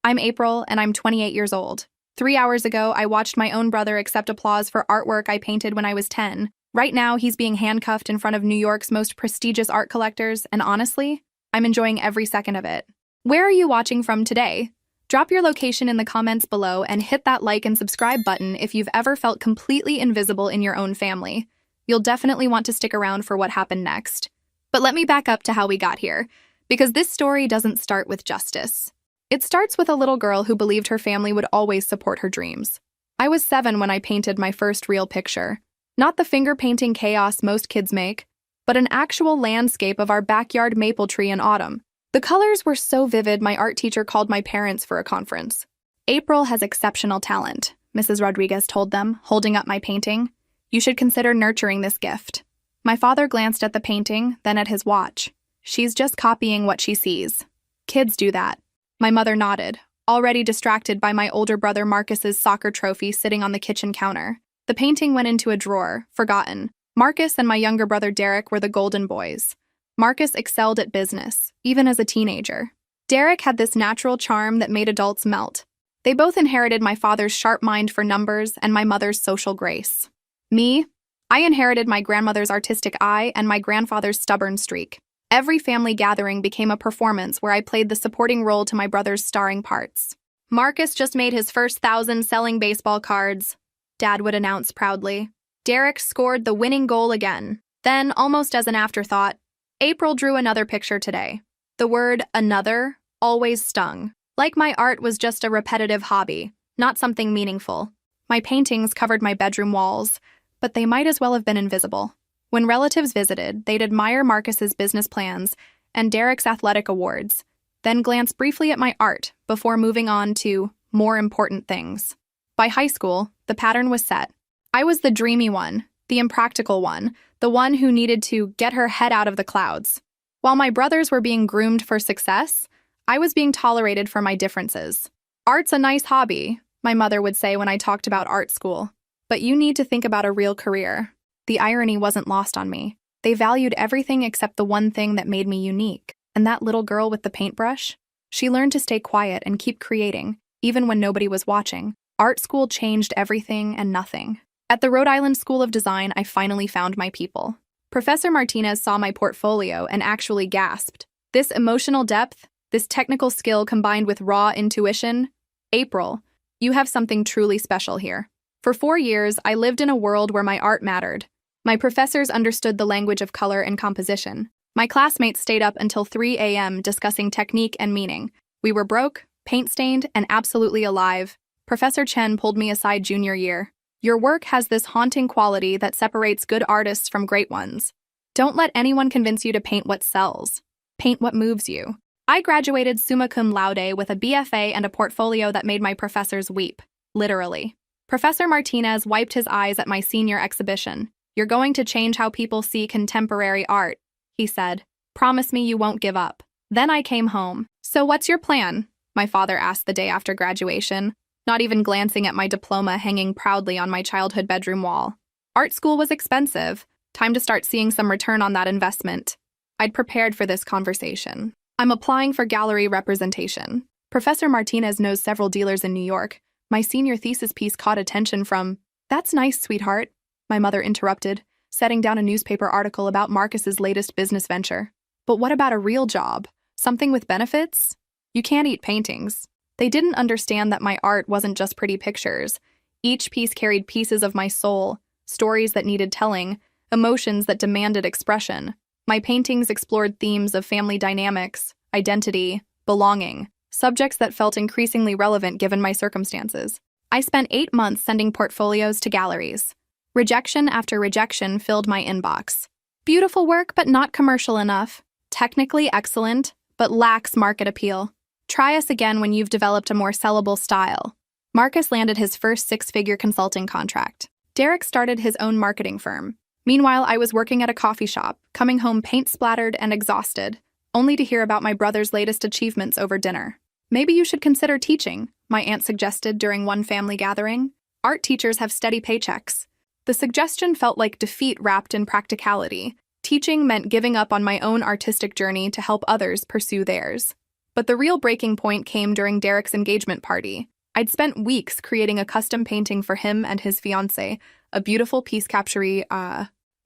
I'm April, and I'm 28 years old. 3 hours ago, I watched my own brother accept applause for artwork I painted when I was 10. Right now, he's being handcuffed in front of New York's most prestigious art collectors, and honestly, I'm enjoying every second of it. Where are you watching from today? Drop your location in the comments below and hit that like and subscribe button if you've ever felt completely invisible in your own family. You'll definitely want to stick around for what happened next. But let me back up to how we got here, because this story doesn't start with justice. It starts with a little girl who believed her family would always support her dreams. I was 7 when I painted my first real picture. Not the finger painting chaos most kids make, but an actual landscape of our backyard maple tree in autumn. The colors were so vivid my art teacher called my parents for a conference. April has exceptional talent, Mrs. Rodriguez told them, holding up my painting. You should consider nurturing this gift. My father glanced at the painting, then at his watch. She's just copying what she sees. Kids do that. My mother nodded, already distracted by my older brother Marcus's soccer trophy sitting on the kitchen counter. The painting went into a drawer, forgotten. Marcus and my younger brother Derek were the golden boys. Marcus excelled at business, even as a teenager. Derek had this natural charm that made adults melt. They both inherited my father's sharp mind for numbers and my mother's social grace. Me? I inherited my grandmother's artistic eye and my grandfather's stubborn streak. Every family gathering became a performance where I played the supporting role to my brother's starring parts. Marcus just made his first 1,000 selling baseball cards, Dad would announce proudly. Derek scored the winning goal again. Then, almost as an afterthought, April drew another picture today. The word another always stung. Like my art was just a repetitive hobby, not something meaningful. My paintings covered my bedroom walls, but they might as well have been invisible. When relatives visited, they'd admire Marcus's business plans and Derek's athletic awards, then glance briefly at my art before moving on to more important things. By high school, the pattern was set. I was the dreamy one, the impractical one, the one who needed to get her head out of the clouds. While my brothers were being groomed for success, I was being tolerated for my differences. Art's a nice hobby, my mother would say when I talked about art school, but you need to think about a real career. The irony wasn't lost on me. They valued everything except the one thing that made me unique. And that little girl with the paintbrush? She learned to stay quiet and keep creating, even when nobody was watching. Art school changed everything and nothing. At the Rhode Island School of Design, I finally found my people. Professor Martinez saw my portfolio and actually gasped. This emotional depth, this technical skill combined with raw intuition, April, you have something truly special here. For 4 years, I lived in a world where my art mattered. My professors understood the language of color and composition. My classmates stayed up until 3 a.m. discussing technique and meaning. We were broke, paint-stained, and absolutely alive. Professor Chen pulled me aside junior year. Your work has this haunting quality that separates good artists from great ones. Don't let anyone convince you to paint what sells. Paint what moves you. I graduated summa cum laude with a BFA and a portfolio that made my professors weep. Literally. Professor Martinez wiped his eyes at my senior exhibition. You're going to change how people see contemporary art, he said. Promise me you won't give up. Then I came home. So what's your plan? My father asked the day after graduation, not even glancing at my diploma hanging proudly on my childhood bedroom wall. Art school was expensive. Time to start seeing some return on that investment. I'd prepared for this conversation. I'm applying for gallery representation. Professor Martinez knows several dealers in New York. My senior thesis piece caught attention from, "That's nice, sweetheart," my mother interrupted, setting down a newspaper article about Marcus's latest business venture. But what about a real job? Something with benefits? You can't eat paintings. They didn't understand that my art wasn't just pretty pictures. Each piece carried pieces of my soul, stories that needed telling, emotions that demanded expression. My paintings explored themes of family dynamics, identity, belonging, subjects that felt increasingly relevant given my circumstances. I spent 8 months sending portfolios to galleries. Rejection after rejection filled my inbox. Beautiful work, but not commercial enough. Technically excellent, but lacks market appeal. Try us again when you've developed a more sellable style. Marcus landed his first 6-figure consulting contract. Derek started his own marketing firm. Meanwhile, I was working at a coffee shop, coming home paint-splattered and exhausted, only to hear about my brother's latest achievements over dinner. Maybe you should consider teaching, my aunt suggested during one family gathering. Art teachers have steady paychecks. The suggestion felt like defeat wrapped in practicality. Teaching meant giving up on my own artistic journey to help others pursue theirs. But the real breaking point came during Derek's engagement party. I'd spent weeks creating a custom painting for him and his fiancée, a beautiful piece capturing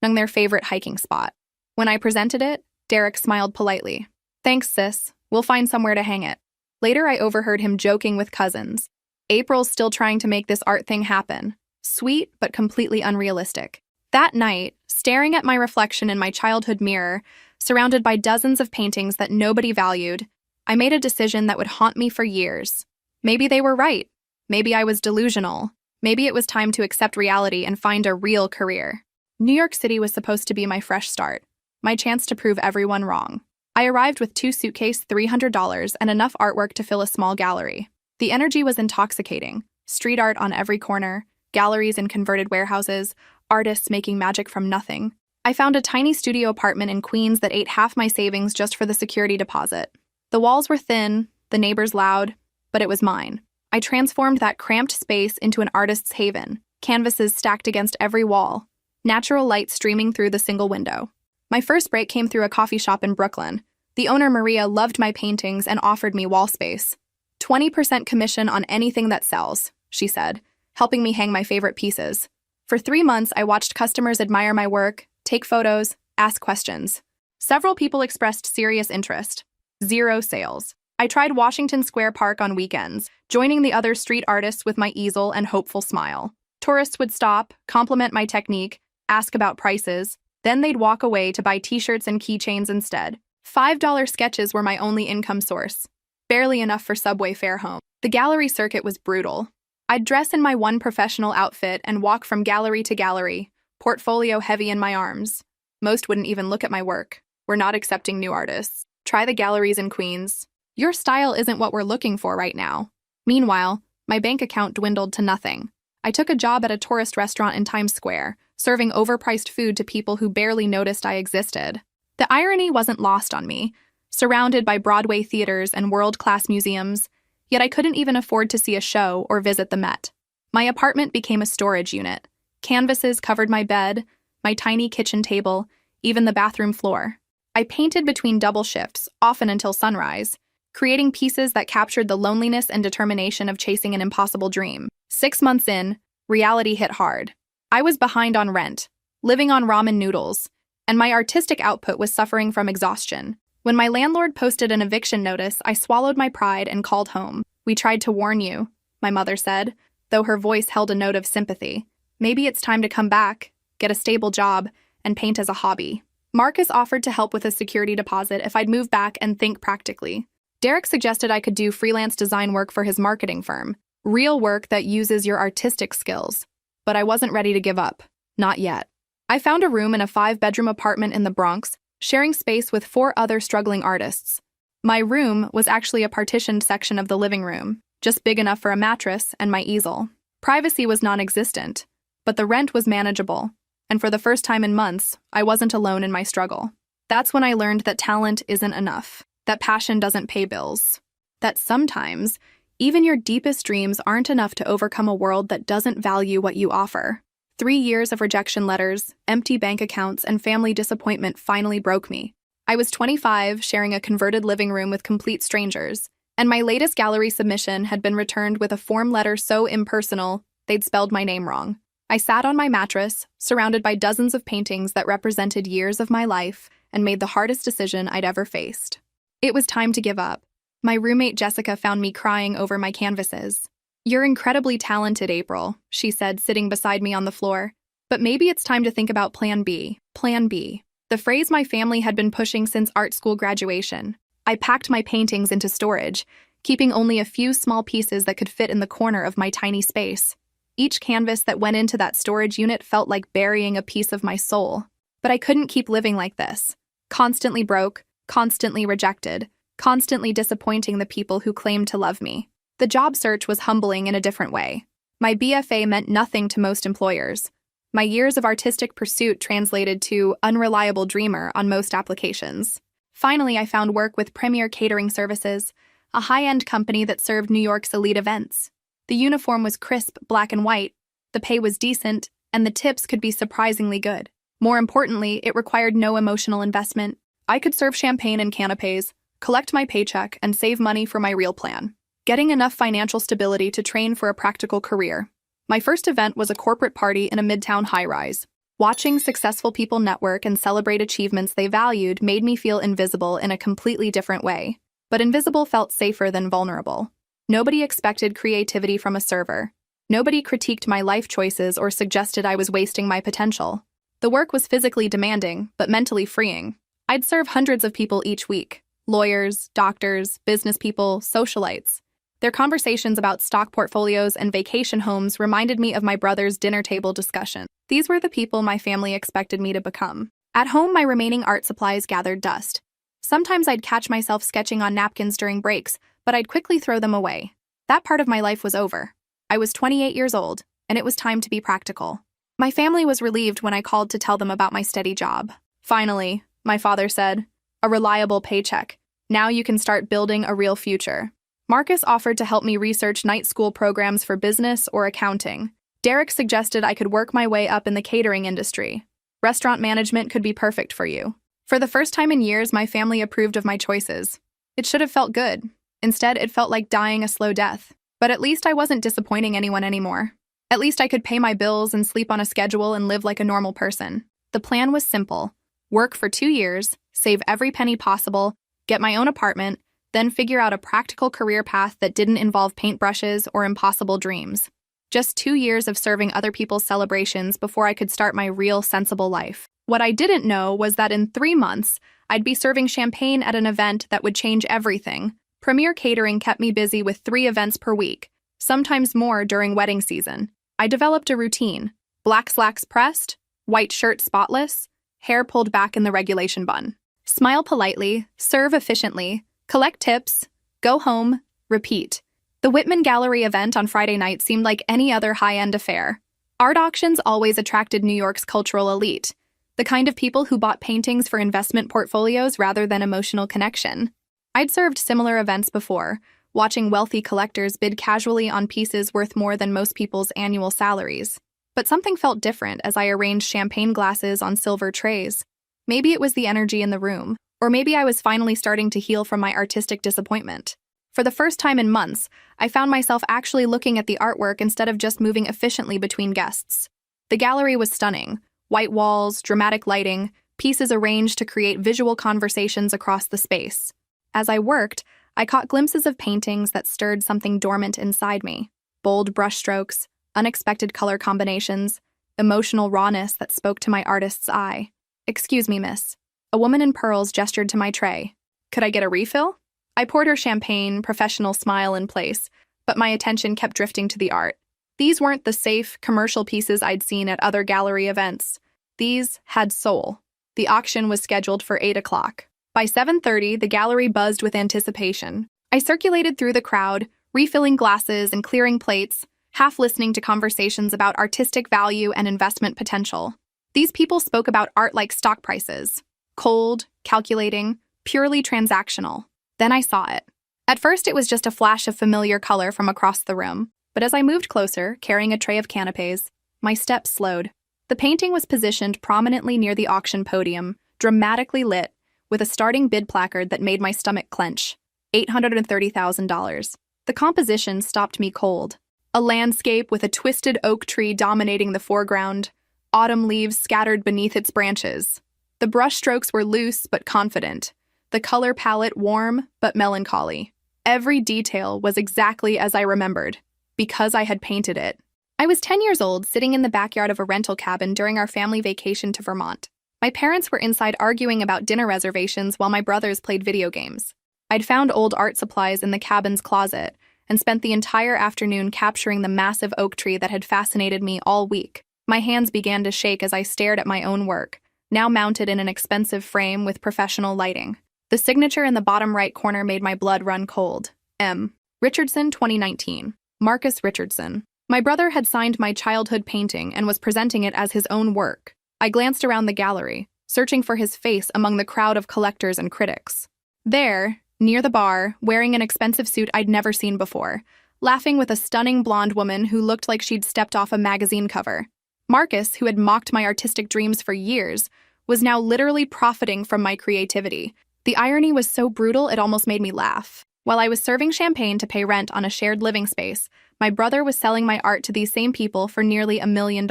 their favorite hiking spot. When I presented it, Derek smiled politely. "Thanks, sis. We'll find somewhere to hang it." Later, I overheard him joking with cousins. "April's still trying to make this art thing happen." Sweet, but completely unrealistic. That night, staring at my reflection in my childhood mirror, surrounded by dozens of paintings that nobody valued, I made a decision that would haunt me for years. Maybe they were right. Maybe I was delusional. Maybe it was time to accept reality and find a real career. New York City was supposed to be my fresh start, my chance to prove everyone wrong. I arrived with 2 suitcases, $300, and enough artwork to fill a small gallery. The energy was intoxicating. Street art on every corner, galleries in converted warehouses, artists making magic from nothing. I found a tiny studio apartment in Queens that ate half my savings just for the security deposit. The walls were thin, the neighbors loud, but it was mine. I transformed that cramped space into an artist's haven, canvases stacked against every wall, natural light streaming through the single window. My first break came through a coffee shop in Brooklyn. The owner, Maria, loved my paintings and offered me wall space. 20% commission on anything that sells, she said, helping me hang my favorite pieces. For 3 months, I watched customers admire my work, take photos, ask questions. Several people expressed serious interest. 0 sales. I tried Washington Square Park on weekends, joining the other street artists with my easel and hopeful smile. Tourists would stop, compliment my technique, ask about prices, then they'd walk away to buy t-shirts and keychains instead. $5 sketches were my only income source, barely enough for subway fare home. The gallery circuit was brutal. I'd dress in my one professional outfit and walk from gallery to gallery, portfolio heavy in my arms. Most wouldn't even look at my work. "We're not accepting new artists. Try the galleries in Queens. Your style isn't what we're looking for right now." Meanwhile, my bank account dwindled to nothing. I took a job at a tourist restaurant in Times Square, serving overpriced food to people who barely noticed I existed. The irony wasn't lost on me. Surrounded by Broadway theaters and world-class museums, yet I couldn't even afford to see a show or visit the Met. My apartment became a storage unit. Canvases covered my bed, my tiny kitchen table, even the bathroom floor. I painted between double shifts, often until sunrise, creating pieces that captured the loneliness and determination of chasing an impossible dream. 6 months in, reality hit hard. I was behind on rent, living on ramen noodles, and my artistic output was suffering from exhaustion. When my landlord posted an eviction notice, I swallowed my pride and called home. "We tried to warn you," my mother said, though her voice held a note of sympathy. "Maybe it's time to come back, get a stable job, and paint as a hobby." Marcus offered to help with a security deposit if I'd move back and think practically. Derek suggested I could do freelance design work for his marketing firm, real work that uses your artistic skills. But I wasn't ready to give up. Not yet. I found a room in a 5-bedroom apartment in the Bronx, sharing space with 4 other struggling artists. My room was actually a partitioned section of the living room, just big enough for a mattress and my easel. Privacy was non-existent, but the rent was manageable, and for the first time in months, I wasn't alone in my struggle. That's when I learned that talent isn't enough, that passion doesn't pay bills, that sometimes even your deepest dreams aren't enough to overcome a world that doesn't value what you offer. 3 years of rejection letters, empty bank accounts, and family disappointment finally broke me. I was 25, sharing a converted living room with complete strangers, and my latest gallery submission had been returned with a form letter so impersonal, they'd spelled my name wrong. I sat on my mattress, surrounded by dozens of paintings that represented years of my life, and made the hardest decision I'd ever faced. It was time to give up. My roommate Jessica found me crying over my canvases. "You're incredibly talented, April," she said, sitting beside me on the floor. "But maybe it's time to think about Plan B. Plan B. The phrase my family had been pushing since art school graduation. I packed my paintings into storage, keeping only a few small pieces that could fit in the corner of my tiny space. Each canvas that went into that storage unit felt like burying a piece of my soul. But I couldn't keep living like this. Constantly broke, constantly rejected, constantly disappointing the people who claimed to love me. The job search was humbling in a different way. My BFA meant nothing to most employers. My years of artistic pursuit translated to unreliable dreamer on most applications. Finally, I found work with Premier Catering Services, a high-end company that served New York's elite events. The uniform was crisp, black and white, the pay was decent, and the tips could be surprisingly good. More importantly, it required no emotional investment. I could serve champagne and canapes, collect my paycheck, and save money for my real plan. Getting enough financial stability to train for a practical career. My first event was a corporate party in a midtown high-rise. Watching successful people network and celebrate achievements they valued made me feel invisible in a completely different way. But invisible felt safer than vulnerable. Nobody expected creativity from a server. Nobody critiqued my life choices or suggested I was wasting my potential. The work was physically demanding, but mentally freeing. I'd serve hundreds of people each week. Lawyers, doctors, business people, socialites. Their conversations about stock portfolios and vacation homes reminded me of my brother's dinner table discussion. These were the people my family expected me to become. At home, my remaining art supplies gathered dust. Sometimes I'd catch myself sketching on napkins during breaks, but I'd quickly throw them away. That part of my life was over. I was 28 years old, and it was time to be practical. My family was relieved when I called to tell them about my steady job. Finally, my father said, a reliable paycheck. Now you can start building a real future. Marcus offered to help me research night school programs for business or accounting. Derek suggested I could work my way up in the catering industry. Restaurant management could be perfect for you. For the first time in years, my family approved of my choices. It should have felt good. Instead, it felt like dying a slow death. But at least I wasn't disappointing anyone anymore. At least I could pay my bills and sleep on a schedule and live like a normal person. The plan was simple. Work for 2 years, save every penny possible, get my own apartment, then figure out a practical career path that didn't involve paintbrushes or impossible dreams. Just 2 years of serving other people's celebrations before I could start my real, sensible life. What I didn't know was that in 3 months, I'd be serving champagne at an event that would change everything. Premier Catering kept me busy with 3 events per week, sometimes more during wedding season. I developed a routine: black slacks pressed, white shirt spotless, hair pulled back in the regulation bun. Smile politely, serve efficiently, collect tips, go home, repeat. The Whitman Gallery event on Friday night seemed like any other high-end affair. Art auctions always attracted New York's cultural elite, the kind of people who bought paintings for investment portfolios rather than emotional connection. I'd served similar events before, watching wealthy collectors bid casually on pieces worth more than most people's annual salaries. But something felt different as I arranged champagne glasses on silver trays. Maybe it was the energy in the room, or maybe I was finally starting to heal from my artistic disappointment. For the first time in months, I found myself actually looking at the artwork instead of just moving efficiently between guests. The gallery was stunning. White walls, dramatic lighting, pieces arranged to create visual conversations across the space. As I worked, I caught glimpses of paintings that stirred something dormant inside me. Bold brushstrokes, unexpected color combinations, emotional rawness that spoke to my artist's eye. "Excuse me, miss." A woman in pearls gestured to my tray. "Could I get a refill?" I poured her champagne, professional smile in place, but my attention kept drifting to the art. These weren't the safe, commercial pieces I'd seen at other gallery events. These had soul. The auction was scheduled for 8 o'clock. By 7:30, the gallery buzzed with anticipation. I circulated through the crowd, refilling glasses and clearing plates, half listening to conversations about artistic value and investment potential. These people spoke about art like stock prices. Cold, calculating, purely transactional. Then I saw it. At first, it was just a flash of familiar color from across the room, but as I moved closer, carrying a tray of canapés, my steps slowed. The painting was positioned prominently near the auction podium, dramatically lit, with a starting bid placard that made my stomach clench. $830,000. The composition stopped me cold. A landscape with a twisted oak tree dominating the foreground, autumn leaves scattered beneath its branches. The brushstrokes were loose but confident, the color palette warm but melancholy. Every detail was exactly as I remembered, because I had painted it. I was 10 years old, sitting in the backyard of a rental cabin during our family vacation to Vermont. My parents were inside arguing about dinner reservations while my brothers played video games. I'd found old art supplies in the cabin's closet and spent the entire afternoon capturing the massive oak tree that had fascinated me all week. My hands began to shake as I stared at my own work, now mounted in an expensive frame with professional lighting. The signature in the bottom right corner made my blood run cold. M. Richardson, 2019. Marcus Richardson. My brother had signed my childhood painting and was presenting it as his own work. I glanced around the gallery, searching for his face among the crowd of collectors and critics. There, near the bar, wearing an expensive suit I'd never seen before, laughing with a stunning blonde woman who looked like she'd stepped off a magazine cover. Marcus, who had mocked my artistic dreams for years, was now literally profiting from my creativity, The irony was so brutal it almost made me laugh. While I was serving champagne to pay rent on a shared living space, my brother was selling my art to these same people for nearly $1 million.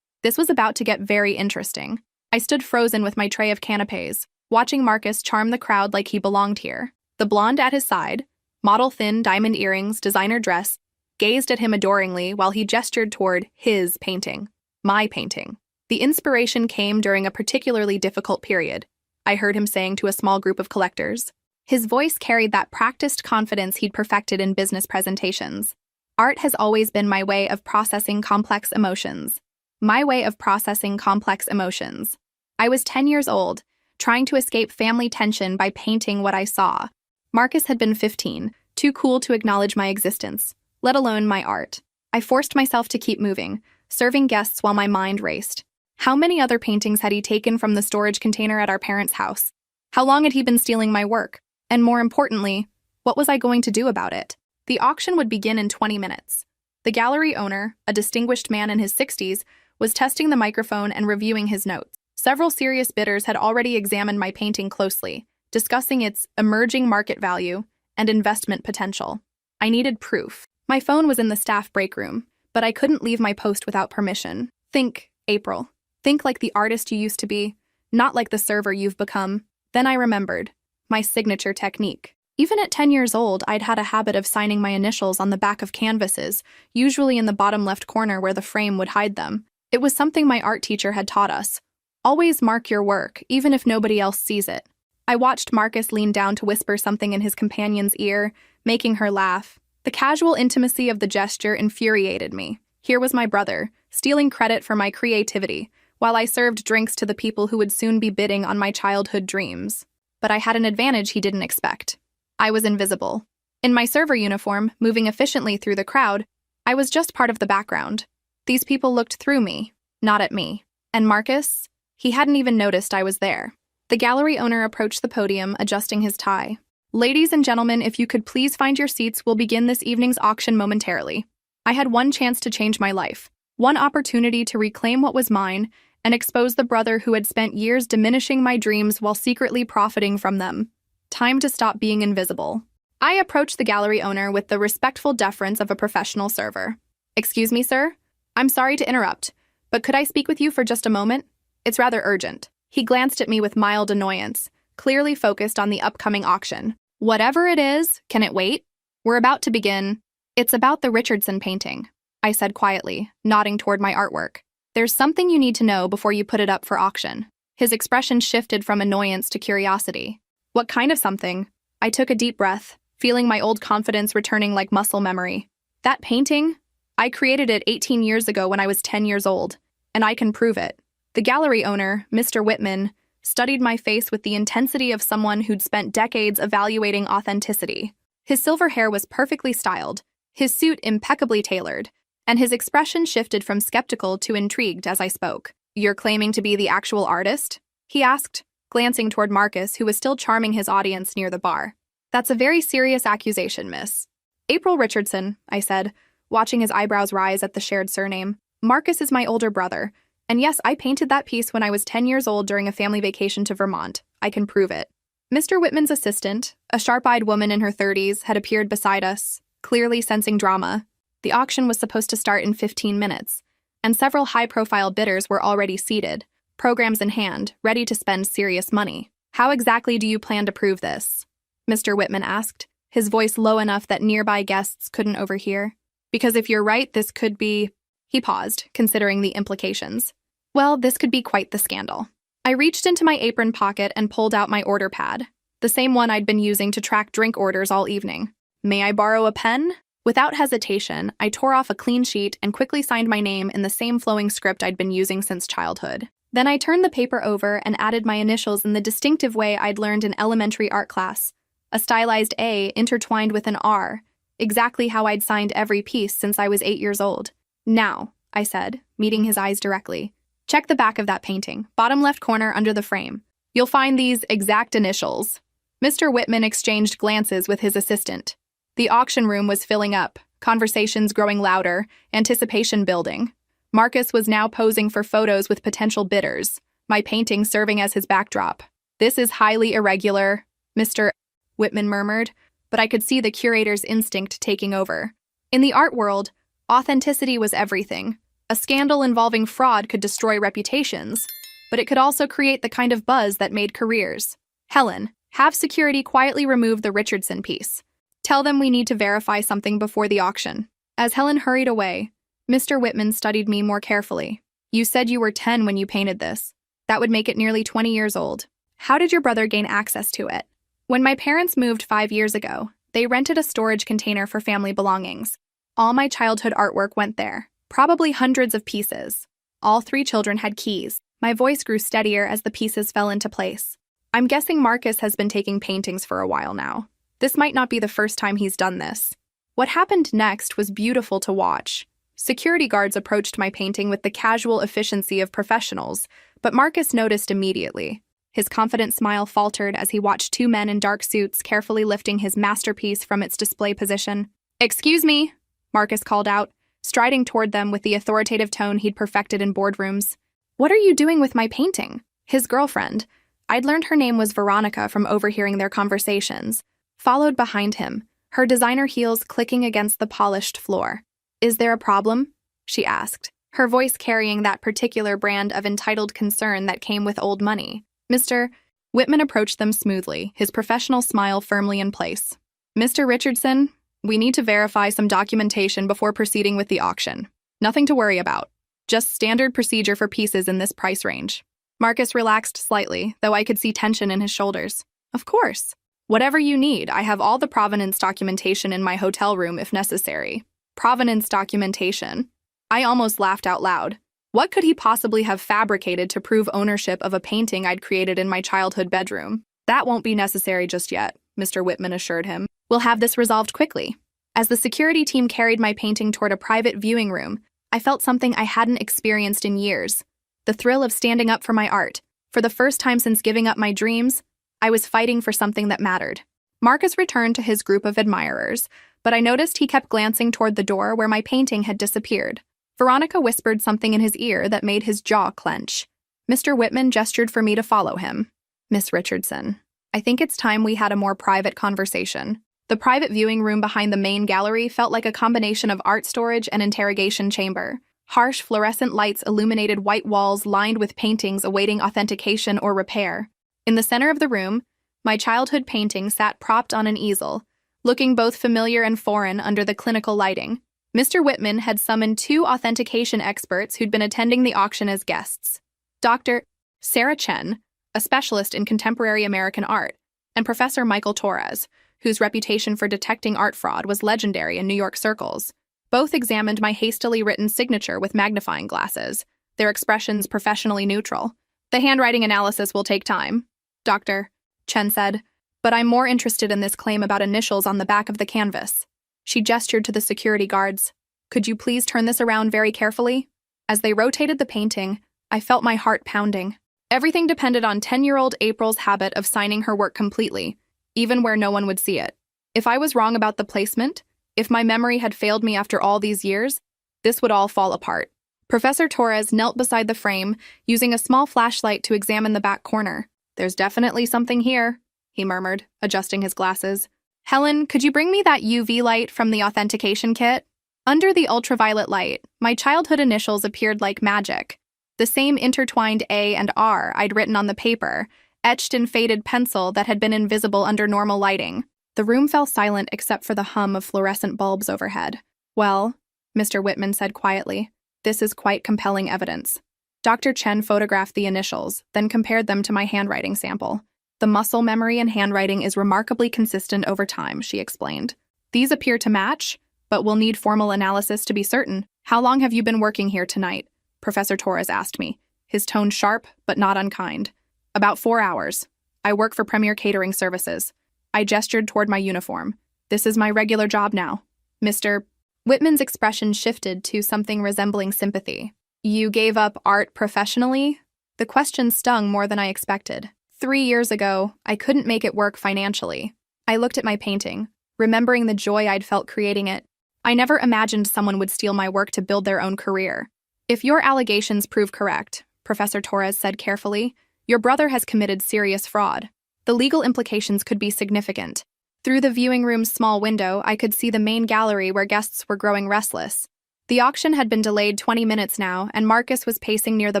This was about to get very interesting. I stood frozen with my tray of canapes, watching Marcus charm the crowd like he belonged here. The blonde at his side, model thin diamond earrings, designer dress, gazed at him adoringly while he gestured toward his painting, my painting. The inspiration came during a particularly difficult period, I heard him saying to a small group of collectors. His voice carried that practiced confidence he'd perfected in business presentations. Art has always been my way of processing complex emotions. My way of processing complex emotions. I was 10 years old, trying to escape family tension by painting what I saw. Marcus had been 15, too cool to acknowledge my existence, let alone my art. I forced myself to keep moving, serving guests while my mind raced. How many other paintings had he taken from the storage container at our parents' house? How long had he been stealing my work? And more importantly, what was I going to do about it? The auction would begin in 20 minutes. The gallery owner, a distinguished man in his 60s, was testing the microphone and reviewing his notes. Several serious bidders had already examined my painting closely, discussing its emerging market value and investment potential. I needed proof. My phone was in the staff break room, but I couldn't leave my post without permission. Think, April. Think like the artist you used to be, not like the server you've become. Then I remembered. My signature technique. Even at 10 years old, I'd had a habit of signing my initials on the back of canvases, usually in the bottom left corner where the frame would hide them. It was something my art teacher had taught us. Always mark your work, even if nobody else sees it. I watched Marcus lean down to whisper something in his companion's ear, making her laugh. The casual intimacy of the gesture infuriated me. Here was my brother, stealing credit for my creativity, while I served drinks to the people who would soon be bidding on my childhood dreams. But I had an advantage he didn't expect. I was invisible. In my server uniform, moving efficiently through the crowd, I was just part of the background. These people looked through me, not at me. And Marcus? He hadn't even noticed I was there. The gallery owner approached the podium, adjusting his tie. Ladies and gentlemen, if you could please find your seats, we'll begin this evening's auction momentarily. I had one chance to change my life, one opportunity to reclaim what was mine and expose the brother who had spent years diminishing my dreams while secretly profiting from them. Time to stop being invisible. I approached the gallery owner with the respectful deference of a professional server. Excuse me, sir? I'm sorry to interrupt, but could I speak with you for just a moment? It's rather urgent. He glanced at me with mild annoyance, clearly focused on the upcoming auction. Whatever it is, can it wait? We're about to begin. It's about the Richardson painting, I said quietly, nodding toward my artwork. There's something you need to know before you put it up for auction. His expression shifted from annoyance to curiosity. What kind of something? I took a deep breath, feeling my old confidence returning like muscle memory. That painting? I created it 18 years ago when I was 10 years old, and I can prove it. The gallery owner, Mr. Whitman, studied my face with the intensity of someone who'd spent decades evaluating authenticity. His silver hair was perfectly styled, his suit impeccably tailored, and his expression shifted from skeptical to intrigued as I spoke. You're claiming to be the actual artist? He asked, glancing toward Marcus, who was still charming his audience near the bar. That's a very serious accusation, miss. April Richardson, I said, watching his eyebrows rise at the shared surname. Marcus is my older brother, and yes, I painted that piece when I was 10 years old during a family vacation to Vermont. I can prove it. Mr. Whitman's assistant, a sharp-eyed woman in her 30s, had appeared beside us, clearly sensing drama. The auction was supposed to start in 15 minutes, and several high-profile bidders were already seated, programs in hand, ready to spend serious money. How exactly do you plan to prove this? Mr. Whitman asked, his voice low enough that nearby guests couldn't overhear. Because if you're right, this could be... He paused, considering the implications. Well, this could be quite the scandal. I reached into my apron pocket and pulled out my order pad, the same one I'd been using to track drink orders all evening. May I borrow a pen? Without hesitation, I tore off a clean sheet and quickly signed my name in the same flowing script I'd been using since childhood. Then I turned the paper over and added my initials in the distinctive way I'd learned in elementary art class, a stylized A intertwined with an R, exactly how I'd signed every piece since I was 8 years old. Now, I said, meeting his eyes directly, check the back of that painting, bottom left corner under the frame. You'll find these exact initials. Mr. Whitman exchanged glances with his assistant. The auction room was filling up, conversations growing louder, anticipation building. Marcus was now posing for photos with potential bidders, my painting serving as his backdrop. This is highly irregular, Mr. Whitman murmured, but I could see the curator's instinct taking over. In the art world, authenticity was everything. A scandal involving fraud could destroy reputations, but it could also create the kind of buzz that made careers. Helen, have security quietly remove the Richardson piece. Tell them we need to verify something before the auction. As Helen hurried away, Mr. Whitman studied me more carefully. You said you were 10 when you painted this. That would make it nearly 20 years old. How did your brother gain access to it? When my parents moved 5 years ago, they rented a storage container for family belongings. All my childhood artwork went there, probably hundreds of pieces. All 3 children had keys. My voice grew steadier as the pieces fell into place. I'm guessing Marcus has been taking paintings for a while now. This might not be the first time he's done this. What happened next was beautiful to watch. Security guards approached my painting with the casual efficiency of professionals, but Marcus noticed immediately. His confident smile faltered as he watched 2 men in dark suits carefully lifting his masterpiece from its display position. "Excuse me," Marcus called out, striding toward them with the authoritative tone he'd perfected in boardrooms. "What are you doing with my painting?" His girlfriend, I'd learned her name was Veronica from overhearing their conversations, followed behind him, her designer heels clicking against the polished floor. "Is there a problem?" she asked, her voice carrying that particular brand of entitled concern that came with old money. Mr. Whitman approached them smoothly, his professional smile firmly in place. "Mr. Richardson, we need to verify some documentation before proceeding with the auction. Nothing to worry about. Just standard procedure for pieces in this price range." Marcus relaxed slightly, though I could see tension in his shoulders. "Of course. Whatever you need, I have all the provenance documentation in my hotel room if necessary." Provenance documentation? I almost laughed out loud. What could he possibly have fabricated to prove ownership of a painting I'd created in my childhood bedroom? "That won't be necessary just yet," Mr. Whitman assured him. "We'll have this resolved quickly." As the security team carried my painting toward a private viewing room, I felt something I hadn't experienced in years. The thrill of standing up for my art. For the first time since giving up my dreams, I was fighting for something that mattered. Marcus returned to his group of admirers, but I noticed he kept glancing toward the door where my painting had disappeared. Veronica whispered something in his ear that made his jaw clench. Mr. Whitman gestured for me to follow him. "Miss Richardson, I think it's time we had a more private conversation." The private viewing room behind the main gallery felt like a combination of art storage and interrogation chamber. Harsh fluorescent lights illuminated white walls lined with paintings awaiting authentication or repair. In the center of the room, my childhood painting sat propped on an easel, looking both familiar and foreign under the clinical lighting. Mr. Whitman had summoned 2 authentication experts who'd been attending the auction as guests. Dr. Sarah Chen, a specialist in contemporary American art, and Professor Michael Torres, whose reputation for detecting art fraud was legendary in New York circles. Both examined my hastily written signature with magnifying glasses, their expressions professionally neutral. "The handwriting analysis will take time," Dr. Chen said, "but I'm more interested in this claim about initials on the back of the canvas." She gestured to the security guards. "Could you please turn this around very carefully?" As they rotated the painting, I felt my heart pounding. Everything depended on 10-year-old April's habit of signing her work completely, even where no one would see it. If I was wrong about the placement, if my memory had failed me after all these years, this would all fall apart. Professor Torres knelt beside the frame, using a small flashlight to examine the back corner. "There's definitely something here," he murmured, adjusting his glasses. "Helen, could you bring me that UV light from the authentication kit?" Under the ultraviolet light, my childhood initials appeared like magic. The same intertwined A and R I'd written on the paper, etched in faded pencil that had been invisible under normal lighting. The room fell silent except for the hum of fluorescent bulbs overhead. "Well," Mr. Whitman said quietly, "this is quite compelling evidence." Dr. Chen photographed the initials, then compared them to my handwriting sample. "The muscle memory in handwriting is remarkably consistent over time," she explained. "These appear to match, but we'll need formal analysis to be certain." "How long have you been working here tonight?" Professor Torres asked me, his tone sharp but not unkind. "About 4 hours. I work for Premier Catering Services." I gestured toward my uniform. "This is my regular job now." Mr. Whitman's expression shifted to something resembling sympathy. "You gave up art professionally?" The question stung more than I expected. 3 years ago, I couldn't make it work financially. I looked at my painting, remembering the joy I'd felt creating it. I never imagined someone would steal my work to build their own career. "If your allegations prove correct," Professor Torres said carefully, Your brother has committed serious fraud. The legal implications could be significant. Through the viewing room's small window, I could see the main gallery where guests were growing restless. The auction had been delayed 20 minutes now, and Marcus was pacing near the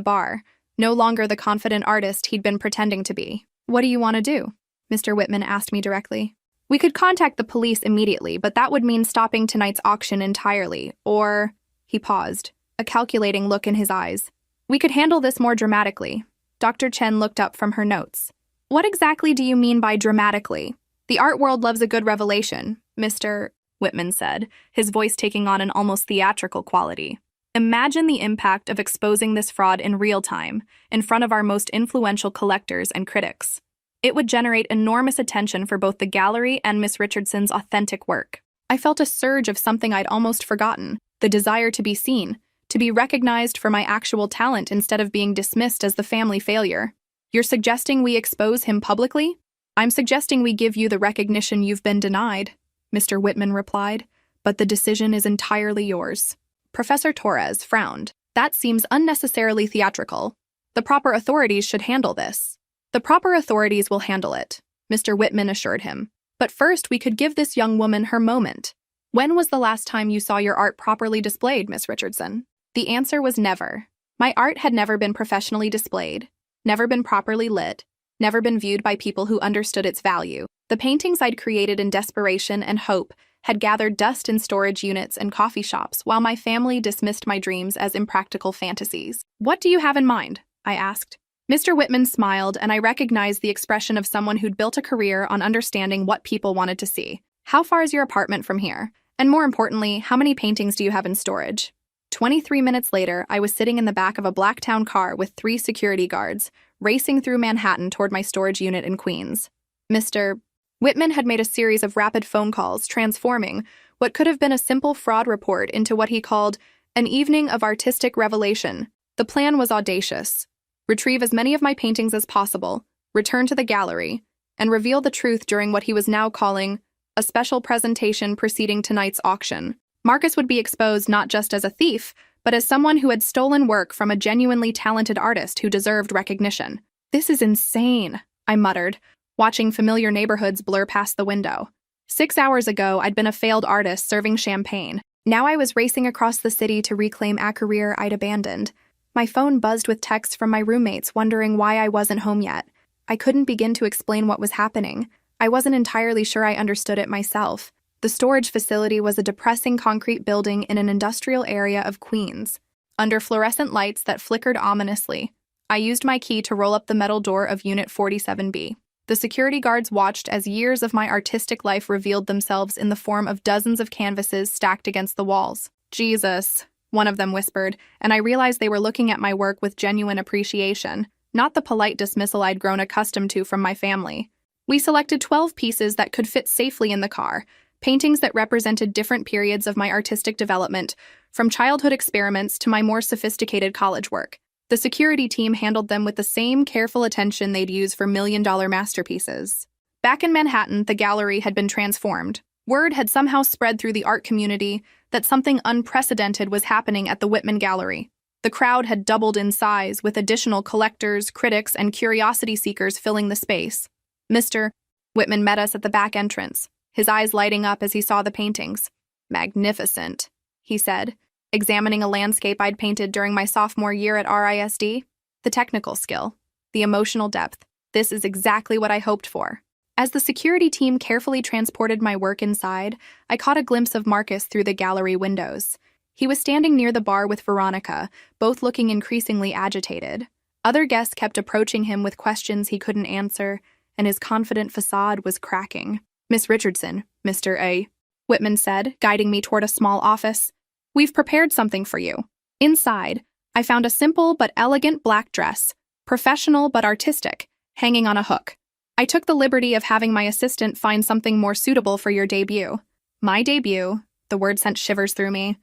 bar, no longer the confident artist he'd been pretending to be. "What do you want to do?" Mr. Whitman asked me directly. "We could contact the police immediately, but that would mean stopping tonight's auction entirely, or—" He paused, a calculating look in his eyes. "We could handle this more dramatically." Dr. Chen looked up from her notes. "What exactly do you mean by dramatically?" "The art world loves a good revelation," Mr. Whitman said, his voice taking on an almost theatrical quality. "Imagine the impact of exposing this fraud in real time, in front of our most influential collectors and critics. It would generate enormous attention for both the gallery and Miss Richardson's authentic work." I felt a surge of something I'd almost forgotten, the desire to be seen, to be recognized for my actual talent instead of being dismissed as the family failure. "You're suggesting we expose him publicly?" "I'm suggesting we give you the recognition you've been denied," Mr. Whitman replied, "but the decision is entirely yours." Professor Torres frowned. "That seems unnecessarily theatrical. The proper authorities should handle this." "The proper authorities will handle it," Mr. Whitman assured him. "But first, we could give this young woman her moment. When was the last time you saw your art properly displayed, Miss Richardson?" The answer was never. My art had never been professionally displayed, never been properly lit, never been viewed by people who understood its value. The paintings I'd created in desperation and hope had gathered dust in storage units and coffee shops, while my family dismissed my dreams as impractical fantasies. "What do you have in mind?" I asked. Mr. Whitman smiled, and I recognized the expression of someone who'd built a career on understanding what people wanted to see. "How far is your apartment from here? And more importantly, how many paintings do you have in storage?" 23 minutes later, I was sitting in the back of a Blacktown car with 3 security guards, racing through Manhattan toward my storage unit in Queens. Mr. Whitman had made a series of rapid phone calls, transforming what could have been a simple fraud report into what he called an evening of artistic revelation. The plan was audacious. Retrieve as many of my paintings as possible, return to the gallery, and reveal the truth during what he was now calling a special presentation preceding tonight's auction. Marcus would be exposed not just as a thief, but as someone who had stolen work from a genuinely talented artist who deserved recognition. "This is insane," I muttered, watching familiar neighborhoods blur past the window. 6 hours ago, I'd been a failed artist serving champagne. Now I was racing across the city to reclaim a career I'd abandoned. My phone buzzed with texts from my roommates wondering why I wasn't home yet. I couldn't begin to explain what was happening. I wasn't entirely sure I understood it myself. The storage facility was a depressing concrete building in an industrial area of Queens. Under fluorescent lights that flickered ominously, I used my key to roll up the metal door of Unit 47B. The security guards watched as years of my artistic life revealed themselves in the form of dozens of canvases stacked against the walls. "Jesus," one of them whispered, and I realized they were looking at my work with genuine appreciation, not the polite dismissal I'd grown accustomed to from my family. We selected 12 pieces that could fit safely in the car, paintings that represented different periods of my artistic development, from childhood experiments to my more sophisticated college work. The security team handled them with the same careful attention they'd use for million-dollar masterpieces. Back in Manhattan, the gallery had been transformed. Word had somehow spread through the art community that something unprecedented was happening at the Whitman Gallery. The crowd had doubled in size, with additional collectors, critics, and curiosity seekers filling the space. Mr. Whitman met us at the back entrance, his eyes lighting up as he saw the paintings. "Magnificent," he said, examining a landscape I'd painted during my sophomore year at RISD. "The technical skill, the emotional depth. This is exactly what I hoped for." As the security team carefully transported my work inside, I caught a glimpse of Marcus through the gallery windows. He was standing near the bar with Veronica, both looking increasingly agitated. Other guests kept approaching him with questions he couldn't answer, and his confident facade was cracking. "Miss Richardson," Mr. A. Whitman said, guiding me toward a small office. "We've prepared something for you." Inside, I found a simple but elegant black dress, professional but artistic, hanging on a hook. "I took the liberty of having my assistant find something more suitable for your debut." My debut, the word sent shivers through me.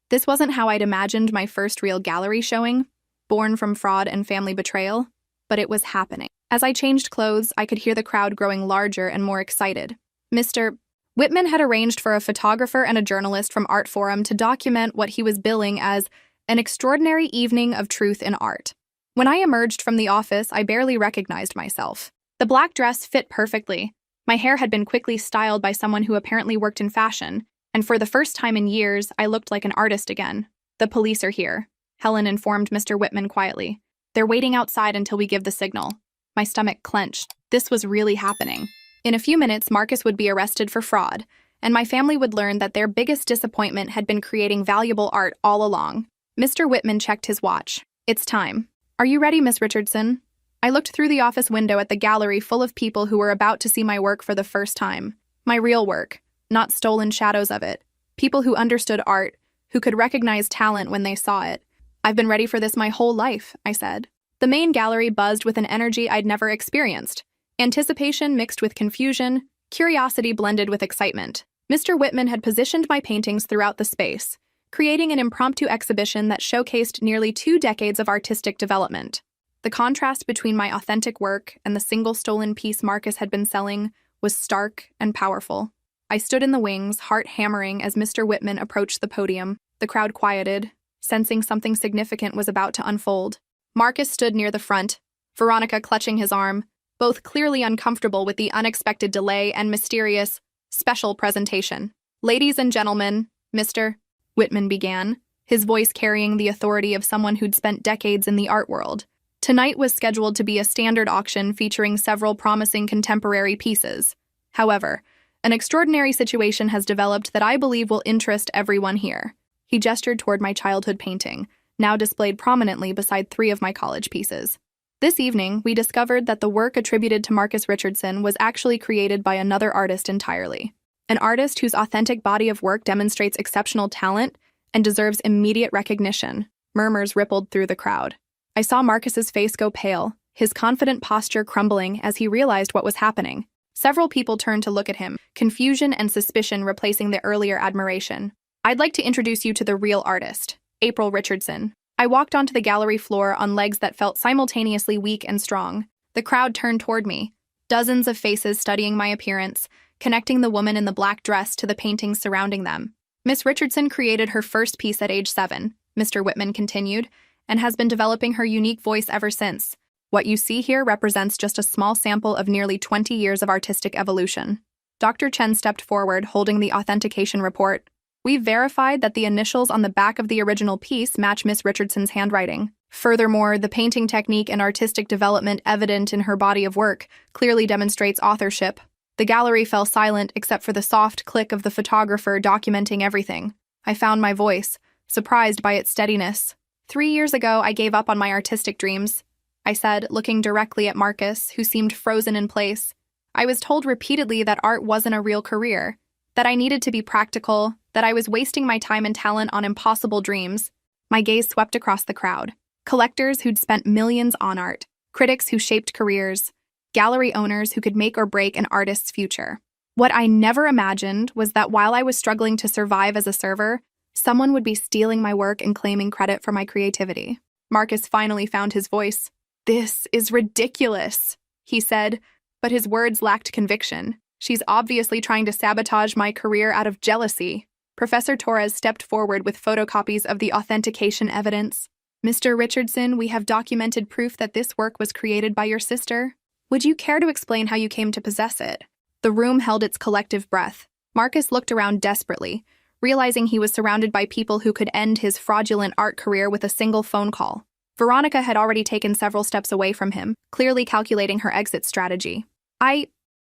This wasn't how I'd imagined my first real gallery showing, born from fraud and family betrayal, but it was happening. As I changed clothes, I could hear the crowd growing larger and more excited. Mr. Whitman had arranged for a photographer and a journalist from Art Forum to document what he was billing as an extraordinary evening of truth in art. When I emerged from the office, I barely recognized myself. The black dress fit perfectly. My hair had been quickly styled by someone who apparently worked in fashion, and for the first time in years, I looked like an artist again. "The police are here," Helen informed Mr. Whitman quietly. "They're waiting outside until we give the signal." My stomach clenched. This was really happening. In a few minutes, Marcus would be arrested for fraud, and my family would learn that their biggest disappointment had been creating valuable art all along. Mr. Whitman checked his watch. "It's time. Are you ready, Miss Richardson?" I looked through the office window at the gallery full of people who were about to see my work for the first time. My real work, not stolen shadows of it. People who understood art, who could recognize talent when they saw it. "I've been ready for this my whole life," I said. The main gallery buzzed with an energy I'd never experienced. Anticipation mixed with confusion, curiosity blended with excitement. Mr. Whitman had positioned my paintings throughout the space, creating an impromptu exhibition that showcased nearly 2 decades of artistic development. The contrast between my authentic work and the single stolen piece Marcus had been selling was stark and powerful. I stood in the wings, heart hammering as Mr. Whitman approached the podium. The crowd quieted, sensing something significant was about to unfold. Marcus stood near the front, Veronica clutching his arm, both clearly uncomfortable with the unexpected delay and mysterious, special presentation. "Ladies and gentlemen," Mr. Whitman began, his voice carrying the authority of someone who'd spent decades in the art world. Tonight was scheduled to be a standard auction featuring several promising contemporary pieces. However, an extraordinary situation has developed that I believe will interest everyone here. He gestured toward my childhood painting, now displayed prominently beside 3 of my college pieces. This evening, we discovered that the work attributed to Marcus Richardson was actually created by another artist entirely. An artist whose authentic body of work demonstrates exceptional talent and deserves immediate recognition. Murmurs rippled through the crowd. I saw Marcus's face go pale, his confident posture crumbling as he realized what was happening. Several people turned to look at him, confusion and suspicion replacing the earlier admiration. "I'd like to introduce you to the real artist, April Richardson." I walked onto the gallery floor on legs that felt simultaneously weak and strong. The crowd turned toward me, dozens of faces studying my appearance, connecting the woman in the black dress to the paintings surrounding them. "Miss Richardson created her first piece at age 7, Mr. Whitman continued, and has been developing her unique voice ever since. What you see here represents just a small sample of nearly 20 years of artistic evolution." Dr. Chen stepped forward, holding the authentication report. "We've verified that the initials on the back of the original piece match Miss Richardson's handwriting. Furthermore, the painting technique and artistic development evident in her body of work clearly demonstrates authorship." The gallery fell silent except for the soft click of the photographer documenting everything. I found my voice, surprised by its steadiness. "3 years ago, I gave up on my artistic dreams," I said, looking directly at Marcus, who seemed frozen in place. "I was told repeatedly that art wasn't a real career, that I needed to be practical, that I was wasting my time and talent on impossible dreams." My gaze swept across the crowd. Collectors who'd spent millions on art, critics who shaped careers, gallery owners who could make or break an artist's future. What I never imagined was that while I was struggling to survive as a server, someone would be stealing my work and claiming credit for my creativity. Marcus finally found his voice. "This is ridiculous," he said, but his words lacked conviction. "She's obviously trying to sabotage my career out of jealousy." Professor Torres stepped forward with photocopies of the authentication evidence. "Mr. Richardson, we have documented proof that this work was created by your sister. Would you care to explain how you came to possess it?" The room held its collective breath. Marcus looked around desperately, realizing he was surrounded by people who could end his fraudulent art career with a single phone call. Veronica had already taken several steps away from him, clearly calculating her exit strategy.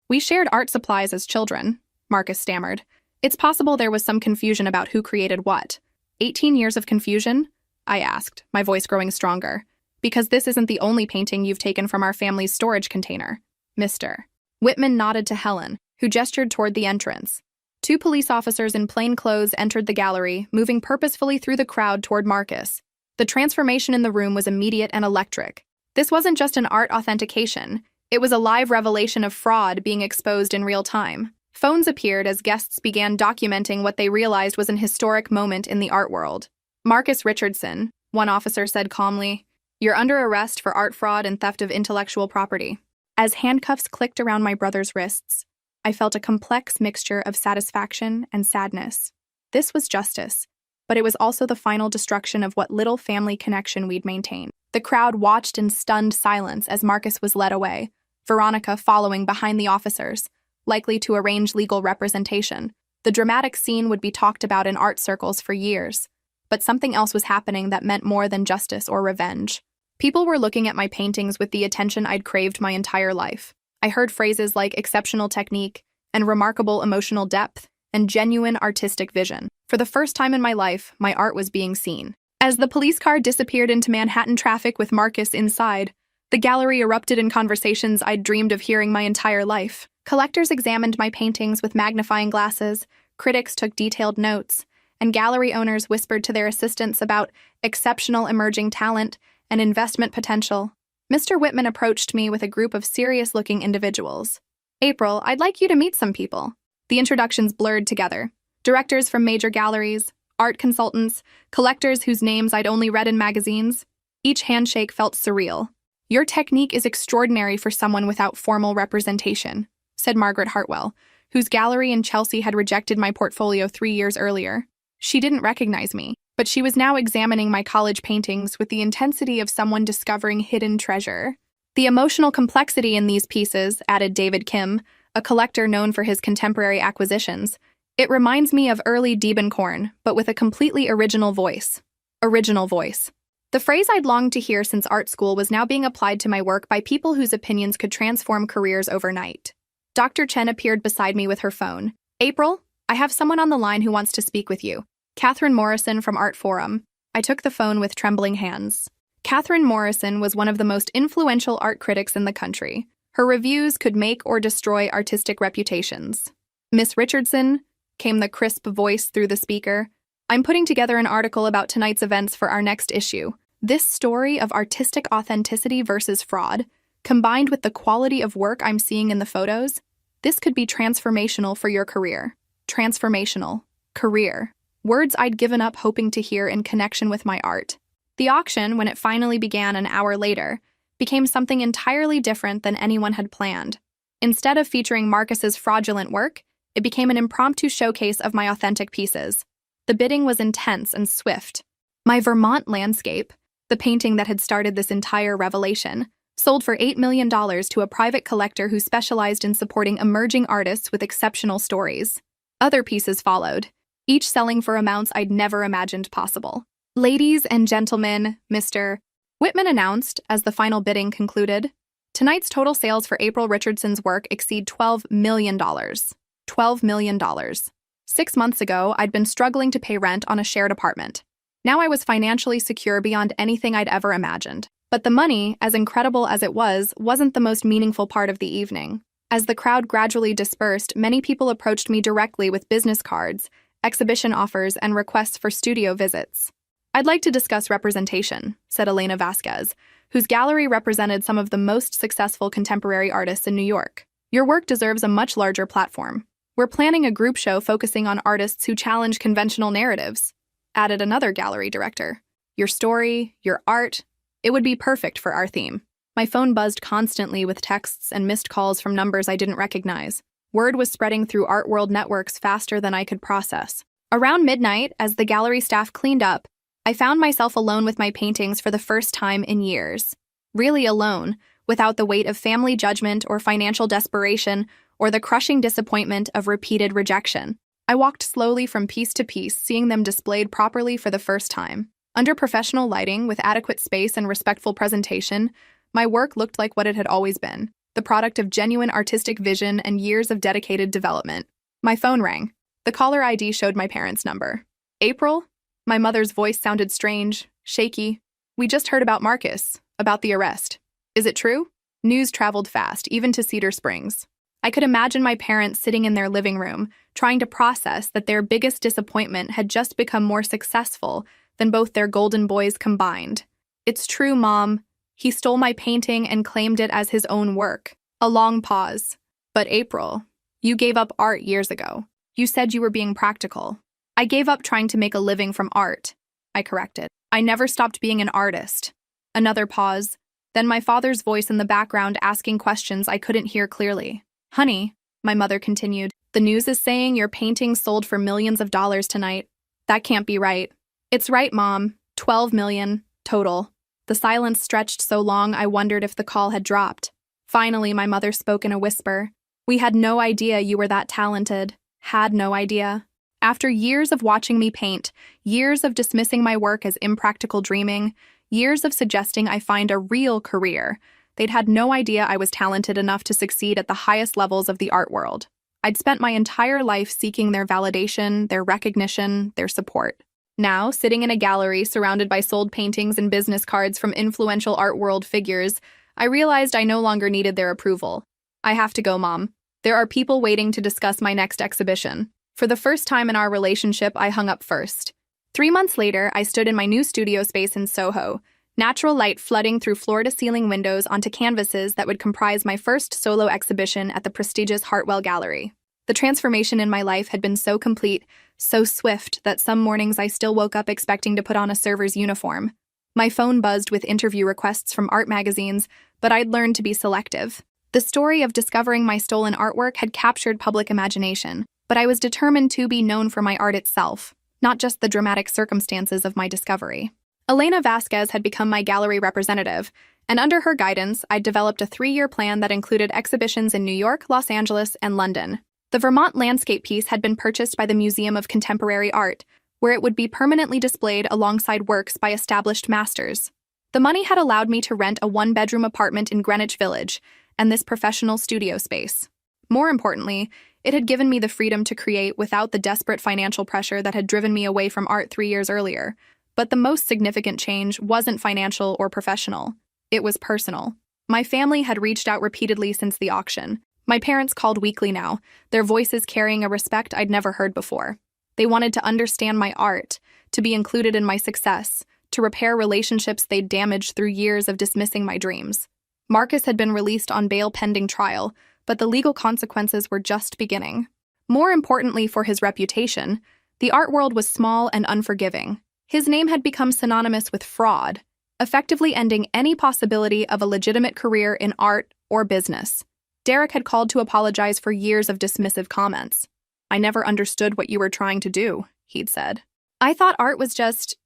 We shared art supplies as children," Marcus stammered. "It's possible there was some confusion about who created what." 18 years of confusion?" I asked, my voice growing stronger. "Because this isn't the only painting you've taken from our family's storage container, Mr. Whitman nodded to Helen, who gestured toward the entrance. 2 police officers in plain clothes entered the gallery, moving purposefully through the crowd toward Marcus. The transformation in the room was immediate and electric. This wasn't just an art authentication. It was a live revelation of fraud being exposed in real time. Phones appeared as guests began documenting what they realized was an historic moment in the art world. "Marcus Richardson," one officer said calmly, "you're under arrest for art fraud and theft of intellectual property." As handcuffs clicked around my brother's wrists, I felt a complex mixture of satisfaction and sadness. This was justice, but it was also the final destruction of what little family connection we'd maintained. The crowd watched in stunned silence as Marcus was led away, Veronica following behind the officers, likely to arrange legal representation. The dramatic scene would be talked about in art circles for years, but something else was happening that meant more than justice or revenge. People were looking at my paintings with the attention I'd craved my entire life. I heard phrases like exceptional technique and remarkable emotional depth and genuine artistic vision. For the first time in my life, my art was being seen. As the police car disappeared into Manhattan traffic with Marcus inside, the gallery erupted in conversations I'd dreamed of hearing my entire life. Collectors examined my paintings with magnifying glasses, critics took detailed notes, and gallery owners whispered to their assistants about exceptional emerging talent and investment potential. Mr. Whitman approached me with a group of serious-looking individuals. "April, I'd like you to meet some people." The introductions blurred together. Directors from major galleries, art consultants, collectors whose names I'd only read in magazines. Each handshake felt surreal. "Your technique is extraordinary for someone without formal representation," said Margaret Hartwell, whose gallery in Chelsea had rejected my portfolio 3 years earlier. She didn't recognize me, but she was now examining my college paintings with the intensity of someone discovering hidden treasure. "The emotional complexity in these pieces," added David Kim, a collector known for his contemporary acquisitions. "It reminds me of early Diebenkorn, but with a completely original voice." Original voice. The phrase I'd longed to hear since art school was now being applied to my work by people whose opinions could transform careers overnight. Dr. Chen appeared beside me with her phone. "April, I have someone on the line who wants to speak with you. Catherine Morrison from Art Forum." I took the phone with trembling hands. Catherine Morrison was one of the most influential art critics in the country. Her reviews could make or destroy artistic reputations. "Miss Richardson," came the crisp voice through the speaker, "I'm putting together an article about tonight's events for our next issue. This story of artistic authenticity versus fraud, combined with the quality of work I'm seeing in the photos, this could be transformational for your career." Transformational. Career. Words I'd given up hoping to hear in connection with my art. The auction, when it finally began an hour later, became something entirely different than anyone had planned. Instead of featuring Marcus's fraudulent work, it became an impromptu showcase of my authentic pieces. The bidding was intense and swift. My Vermont landscape, the painting that had started this entire revelation, sold for $8 million to a private collector who specialized in supporting emerging artists with exceptional stories. Other pieces followed, each selling for amounts I'd never imagined possible. "Ladies and gentlemen," Mr. Whitman announced as the final bidding concluded, "tonight's total sales for April Richardson's work exceed $12 million. $12 million. 6 months ago, I'd been struggling to pay rent on a shared apartment. Now I was financially secure beyond anything I'd ever imagined. But the money, as incredible as it was, wasn't the most meaningful part of the evening. As the crowd gradually dispersed, many people approached me directly with business cards, exhibition offers, and requests for studio visits. "I'd like to discuss representation," said Elena Vasquez, whose gallery represented some of the most successful contemporary artists in New York. "Your work deserves a much larger platform. We're planning a group show focusing on artists who challenge conventional narratives," added another gallery director. "Your story, your art, it would be perfect for our theme." My phone buzzed constantly with texts and missed calls from numbers I didn't recognize. Word was spreading through art world networks faster than I could process. Around midnight, as the gallery staff cleaned up, I found myself alone with my paintings for the first time in years. Really alone, without the weight of family judgment or financial desperation or the crushing disappointment of repeated rejection. I walked slowly from piece to piece, seeing them displayed properly for the first time. Under professional lighting, with adequate space and respectful presentation, my work looked like what it had always been, the product of genuine artistic vision and years of dedicated development. My phone rang. The caller ID showed my parents' number. "April?" My mother's voice sounded strange, shaky. "We just heard about Marcus, about the arrest. Is it true?" News traveled fast, even to Cedar Springs. I could imagine my parents sitting in their living room, trying to process that their biggest disappointment had just become more successful than both their golden boys combined. "It's true, Mom. He stole my painting and claimed it as his own work." A long pause. "But April, you gave up art years ago. You said you were being practical." "I gave up trying to make a living from art," I corrected. "I never stopped being an artist." Another pause, then my father's voice in the background asking questions I couldn't hear clearly. "Honey," my mother continued, "the news is saying your painting sold for millions of dollars tonight. That can't be right." "It's right, Mom. 12 million, total." The silence stretched so long I wondered if the call had dropped. Finally, my mother spoke in a whisper. "We had no idea you were that talented. Had no idea." After years of watching me paint, years of dismissing my work as impractical dreaming, years of suggesting I find a real career, they'd had no idea I was talented enough to succeed at the highest levels of the art world. I'd spent my entire life seeking their validation, their recognition, their support. Now, sitting in a gallery surrounded by sold paintings and business cards from influential art world figures, I realized I no longer needed their approval. "I have to go, Mom. There are people waiting to discuss my next exhibition." For the first time in our relationship, I hung up first. 3 months later, I stood in my new studio space in Soho, natural light flooding through floor-to-ceiling windows onto canvases that would comprise my first solo exhibition at the prestigious Hartwell Gallery. The transformation in my life had been so complete, so swift, that some mornings I still woke up expecting to put on a server's uniform. My phone buzzed with interview requests from art magazines, but I'd learned to be selective. The story of discovering my stolen artwork had captured public imagination, but I was determined to be known for my art itself, not just the dramatic circumstances of my discovery. Elena Vasquez had become my gallery representative, and under her guidance, I'd developed a 3-year plan that included exhibitions in New York, Los Angeles, and London. The Vermont landscape piece had been purchased by the Museum of Contemporary Art, where it would be permanently displayed alongside works by established masters. The money had allowed me to rent a 1-bedroom apartment in Greenwich Village, and this professional studio space. More importantly, it had given me the freedom to create without the desperate financial pressure that had driven me away from art 3 years earlier. But the most significant change wasn't financial or professional. It was personal. My family had reached out repeatedly since the auction. My parents called weekly now, their voices carrying a respect I'd never heard before. They wanted to understand my art, to be included in my success, to repair relationships they'd damaged through years of dismissing my dreams. Marcus had been released on bail pending trial, but the legal consequences were just beginning. More importantly for his reputation, the art world was small and unforgiving. His name had become synonymous with fraud, effectively ending any possibility of a legitimate career in art or business. Derek had called to apologize for years of dismissive comments. "I never understood what you were trying to do," he'd said. "I thought art was just,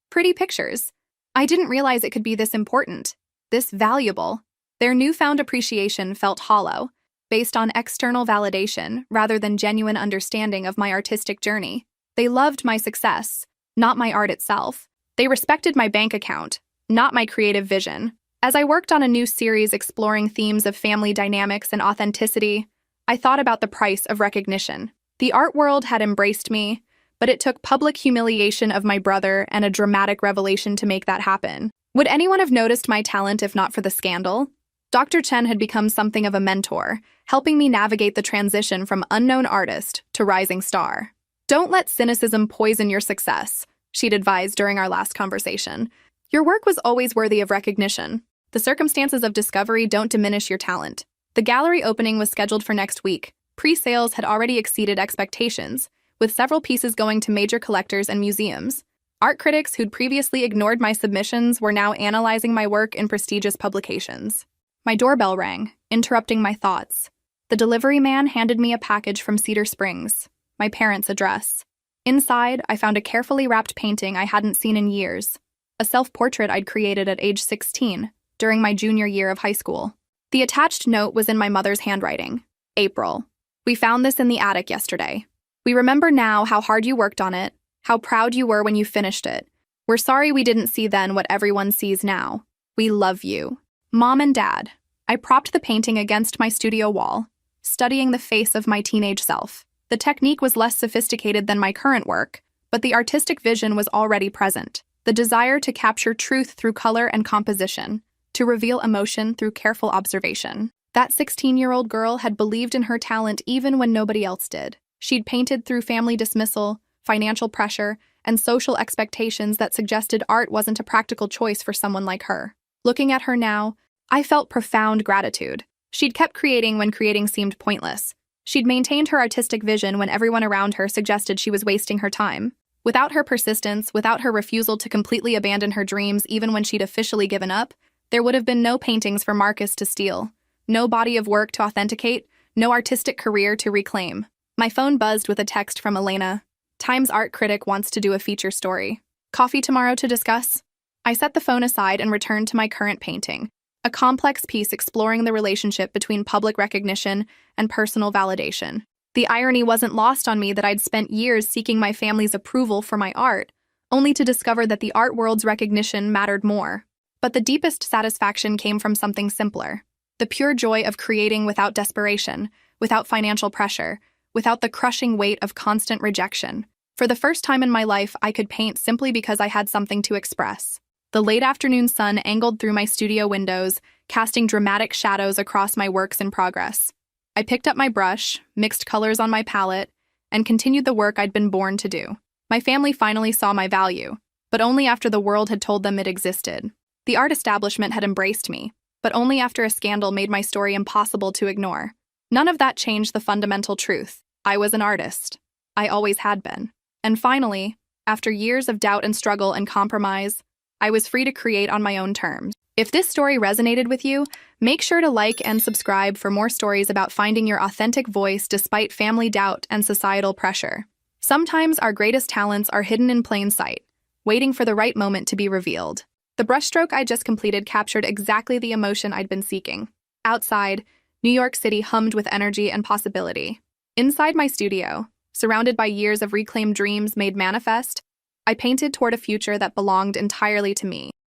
pretty pictures. I didn't realize it could be this important, this valuable." Their newfound appreciation felt hollow, based on external validation rather than genuine understanding of my artistic journey. They loved my success, not my art itself. They respected my bank account, not my creative vision. As I worked on a new series exploring themes of family dynamics and authenticity, I thought about the price of recognition. The art world had embraced me, but it took public humiliation of my brother and a dramatic revelation to make that happen. Would anyone have noticed my talent if not for the scandal? Dr. Chen had become something of a mentor, helping me navigate the transition from unknown artist to rising star. "Don't let cynicism poison your success," she'd advised during our last conversation. "Your work was always worthy of recognition. The circumstances of discovery don't diminish your talent." The gallery opening was scheduled for next week. Pre-sales had already exceeded expectations, with several pieces going to major collectors and museums. Art critics who'd previously ignored my submissions were now analyzing my work in prestigious publications. My doorbell rang, interrupting my thoughts. The delivery man handed me a package from Cedar Springs, my parents' address. Inside, I found a carefully wrapped painting I hadn't seen in years, a self-portrait I'd created at age 16, during my junior year of high school. The attached note was in my mother's handwriting. "April, we found this in the attic yesterday. We remember now how hard you worked on it, how proud you were when you finished it. We're sorry we didn't see then what everyone sees now. We love you. Mom and Dad." I propped the painting against my studio wall, studying the face of my teenage self. The technique was less sophisticated than my current work, but the artistic vision was already present. The desire to capture truth through color and composition, to reveal emotion through careful observation. That 16-year-old girl had believed in her talent even when nobody else did. She'd painted through family dismissal, financial pressure, and social expectations that suggested art wasn't a practical choice for someone like her. Looking at her now, I felt profound gratitude. She'd kept creating when creating seemed pointless. She'd maintained her artistic vision when everyone around her suggested she was wasting her time. Without her persistence, without her refusal to completely abandon her dreams even when she'd officially given up, there would have been no paintings for Marcus to steal, no body of work to authenticate, no artistic career to reclaim. My phone buzzed with a text from Elena. "Times art critic wants to do a feature story. Coffee tomorrow to discuss?" I set the phone aside and returned to my current painting, a complex piece exploring the relationship between public recognition and personal validation. The irony wasn't lost on me that I'd spent years seeking my family's approval for my art, only to discover that the art world's recognition mattered more. But the deepest satisfaction came from something simpler: the pure joy of creating without desperation, without financial pressure, without the crushing weight of constant rejection. For the first time in my life, I could paint simply because I had something to express. The late afternoon sun angled through my studio windows, casting dramatic shadows across my works in progress. I picked up my brush, mixed colors on my palette, and continued the work I'd been born to do. My family finally saw my value, but only after the world had told them it existed. The art establishment had embraced me, but only after a scandal made my story impossible to ignore. None of that changed the fundamental truth: I was an artist. I always had been. And finally, after years of doubt and struggle and compromise, I was free to create on my own terms. If this story resonated with you, make sure to like and subscribe for more stories about finding your authentic voice despite family doubt and societal pressure. Sometimes our greatest talents are hidden in plain sight, waiting for the right moment to be revealed. The brushstroke I just completed captured exactly the emotion I'd been seeking. Outside, New York City hummed with energy and possibility. Inside my studio, surrounded by years of reclaimed dreams made manifest, I painted toward a future that belonged entirely to me.